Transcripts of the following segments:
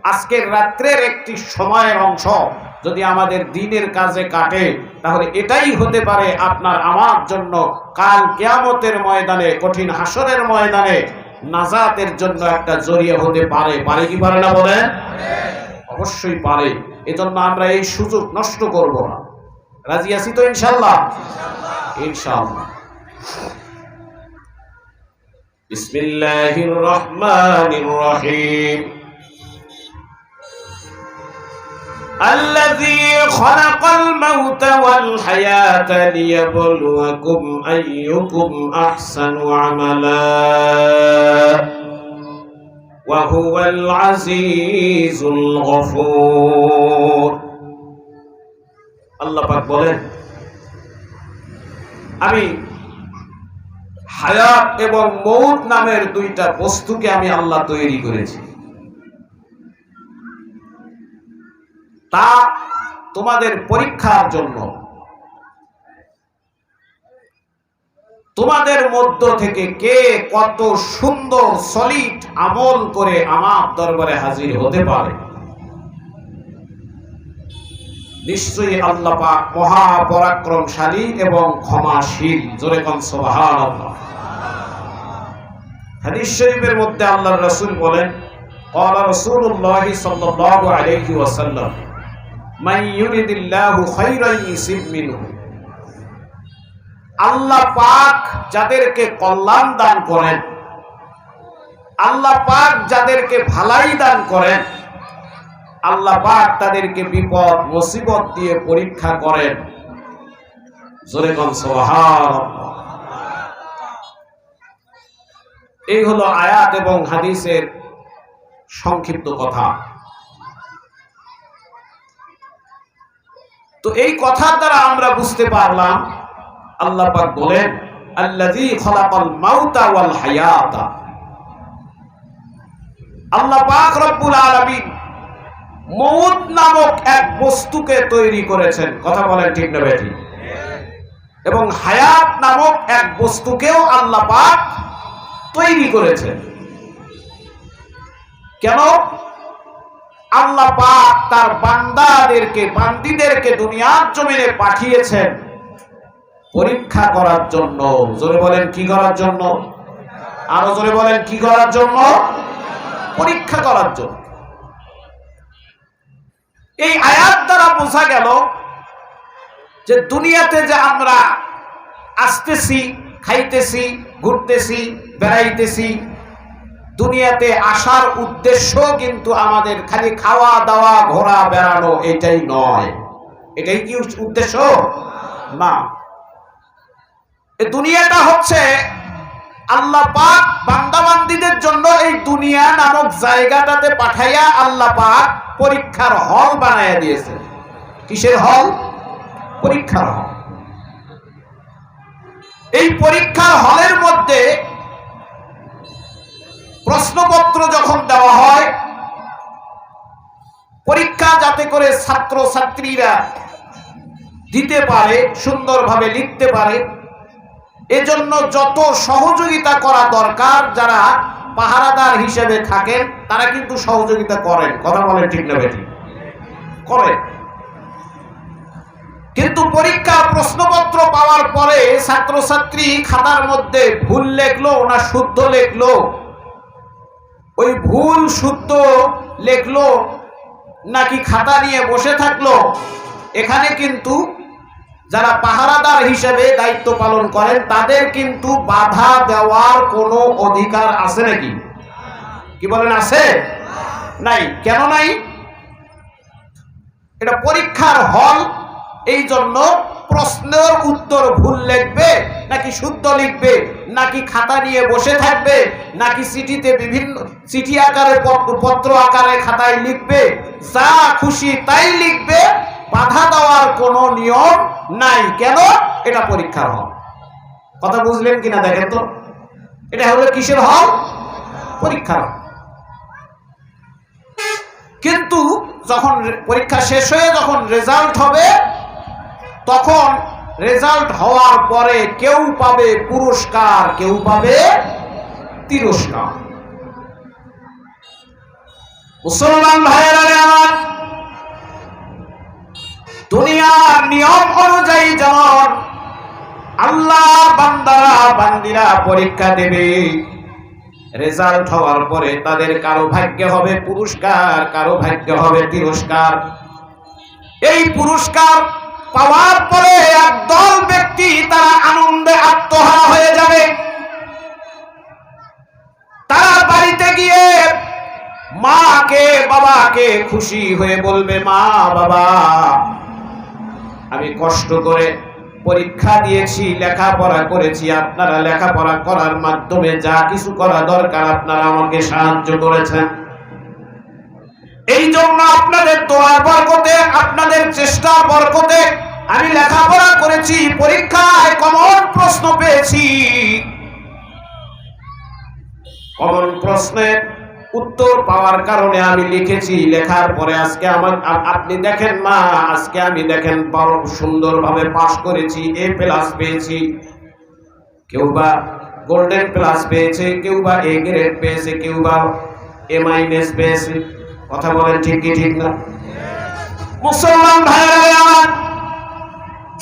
আজকের রাত্রের একটি সময়ের অংশ যদি আমাদের দিনের কাজে কাটে, তাহলে এটাই হতে পারে আপনার আমার জন্য কাল কিয়ামতের ময়দানে, কঠিন হাসরের ময়দানে নাজাতের জন্য একটা জরিয়া হতে পারে। পারে কি পারে না বলেন? অবশ্যই পারে। এজন্য আমরা এই সুযোগ নষ্ট করব না। রাজি আছি তো ইনশাআল্লাহ? ইনশাআল্লাহ। বিসমিল্লাহির রহমানির রহিম। الذي خلق الموت والحياة ليبلوكم أيكم أحسن عملا وهو العزيز الغفور। আল্লাহ পাক বলেন, আমি হায়াত এবং মৌত নামের দুইটা বস্তুকে আমি আল্লাহ তৈরি করেছি, তা তোমাদের পরীক্ষার জন্য। তোমাদের মধ্য থেকে কে কত সুন্দর সলিড আমল করে আমার দরবারে হাজির হতে পারে। নিশ্চয়ই আল্লাহ পাক মহা পরাক্রমশালী এবং ক্ষমাশীল। জোরে কোন সুবহানাল্লাহ। হাদিস শরীফের মধ্যে আল্লাহর রাসূল বলেন, قال رسول الله صلى الله عليه وسلم من يريد الله خيرا يصب منه। আল্লাহ পাক যাদেরকে কল্যাণ দান করেন, আল্লাহ পাক যাদেরকে ভালাই দান করেন, আল্লাহ পাক তাদেরকে বিপদ মুসিবত দিয়ে পরীক্ষা করেন। জোরে কোন সুবহানাল্লাহ। এই হলো আয়াত এবং হাদিসের সংক্ষিপ্ত কথা। তো এই কথার দ্বারা আমরা বুঝতে পারলাম আল্লাহ পাক বলেন, আল্লাযী খালাকাল মাউতা ওয়াল হায়াতা। আল্লাহ পাক রব্বুল আলামিন মউত নামক এক বস্তুকে তৈরি করেছেন। কথা বলেন ঠিক না বেঠিক? এবং হায়াত নামক এক বস্তুকেও আল্লাহ পাক তৈরি করেছেন। কেন? আল্লাহ পাক তার বান্দাদেরকে, বান্দীদেরকে দুনিয়ার জমিনে পাঠিয়েছেন পরীক্ষা করার জন্য। জোরে বলেন কি করার জন্য? আরো জোরে বলেন কি করার জন্য? পরীক্ষা করার জন্য। এই আয়াত দ্বারা বোঝা গেল যে দুনিয়াতে যে আমরা আসতেছি, খাইতেছি, ঘুরতেছি, বেড়াইতেছি, দুনিয়াতে আসার উদ্দেশ্য কিন্তু আমাদের খালি খাওয়া দাওয়া ঘোরা বেড়ানো এটাই নয়। এটাই কি উদ্দেশ্য? না। এই দুনিয়াটা হচ্ছে আল্লাহ পাক বান্দাবান্দীদের জন্য এই দুনিয়া নামক জায়গাটাতে পাঠাইয়া আল্লাহ পাক পরীক্ষার হল বানাইয়া দিয়েছে। কিসের হল? পরীক্ষার হল। এই পরীক্ষার হলের মধ্যে প্রশ্নপত্র যখন দেওয়া হয়, পরীক্ষা যাতে করে ছাত্র ছাত্রীরা দিতে পারে, সুন্দরভাবে লিখতে পারে, এজন্য যত সহযোগিতা করা দরকার যারা পাহারাদার হিসেবে থাকেন তারা কিন্তু সহযোগিতা করেন। কথা বলেন ঠিক না বেঠিক? করেন। কিন্তু পরীক্ষার প্রশ্নপত্র পাওয়ার পরে ছাত্রছাত্রী খাতার মধ্যে ভুল লেখলো না শুদ্ধ লেখলো, ওই ভুল শুদ্ধ লেখলো নাকি খাতা নিয়ে বসে থাকলো, এখানে কিন্তু যারা পাহারাদার হিসেবে দায়িত্ব পালন করেন তাদের কিন্তু বাধা দেওয়ার কোনো অধিকার আছে নাকি? কি বলেন, আছে? নাই। কেন নাই? এটা পরীক্ষার হল। এই জন্য প্রশ্নের উত্তর ভুল লিখবে নাকি শুদ্ধ লিখবে, নাকি খাতা নিয়ে বসে থাকবে, নাকি চিঠিতে বিভিন্ন চিঠি আকারে পত্র আকারে খাতায় লিখবে, যা খুশি তাই লিখবে, বাধা দেওয়ার কোনো নিয়ম নাই। কেন? এটা পরীক্ষার হল। কথা বুঝলেন কিনা দেখেন তো? এটা হলো কিসের হল? পরীক্ষার হল। কিন্তু যখন পরীক্ষা শেষ হয়ে যখন রেজাল্ট হবে, তখন রেজাল্ট হওয়ার পরে কেউ পাবে পুরস্কার, কেউ পাবে তিরস্কার। মুসলমান ভাইয়েরা আমার, দুনিয়ার নিয়ম অনুযায়ী যেমন আল্লাহ বান্দারা বান্দিরা পরীক্ষা দেবে, রেজাল্ট হওয়ার পরে তাদের কারো ভাগ্যে হবে পুরস্কার, কারো ভাগ্যে হবে তিরস্কার। এই পুরস্কার পাওয়ার পরে একদল ব্যক্তি তারা আনন্দে আত্মহারা হয়ে যাবে। তারা বাড়িতে গিয়ে মাকে বাবাকে খুশি হয়ে বলবে, মা বাবা আমি কষ্ট করে পরীক্ষা দিয়েছি, লেখাপড়া করেছি, আপনারা লেখাপড়া করার মাধ্যমে যা কিছু করা দরকার আপনারা আমাকে সাহায্য করেছেন, এই জন্য আপনাদের দোয়ার বরকতে আপনাদের চেষ্টার বরকতে আমি লেখাপড়া করেছি, পরীক্ষায় কমন প্রশ্ন পেয়েছি, কমন প্রশ্নের উত্তর পাওয়ার কারণে আমি লিখেছি, লেখার পরে আজকে আমার আপনি দেখেন মা, আজকে আমি দেখেন বড় সুন্দরভাবে পাস করেছি, এ প্লাস পেয়েছি, কেউ বা গোল্ডেন প্লাস পেয়েছে, কেউ বা এ গ্রেড পেয়েছে, কেউ বা এ মাইনাস পেয়েছে। কথা বলেন ঠিক কি ঠিক না? মুসলমান ভাইয়েরা আমার,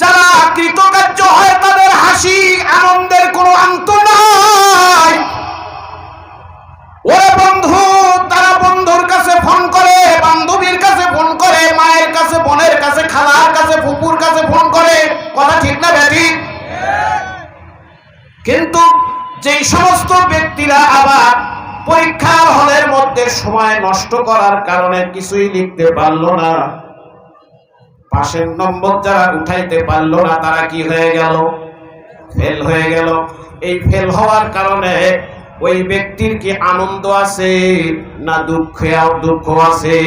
যারা কৃতকার্য হয় তাদের হাসি আনন্দের কোনো অন্ত নাই। ওরে বন্ধু, তারা বন্ধুর কাছে ফোন করে, বান্ধবীর কাছে ফোন করে, মায়ের কাছে, বোনের কাছে, খালার কাছে, ফুপুর কাছে ফোন করে। কথা ঠিক না ব্যাটি? কিন্তু যেই সমস্ত ব্যক্তিরা আবার পরীক্ষার হলের মধ্যে সময় নষ্ট করার কারণে কিছুই লিখতে পারলো না, পাশের নম্বর যারা উঠাইতে পারলো না, তারা কি হয়ে গেল? ফেল হয়ে গেল। এই ফেল হওয়ার কারণে ওই ব্যক্তির কি আনন্দ আছে না দুঃখ আছে?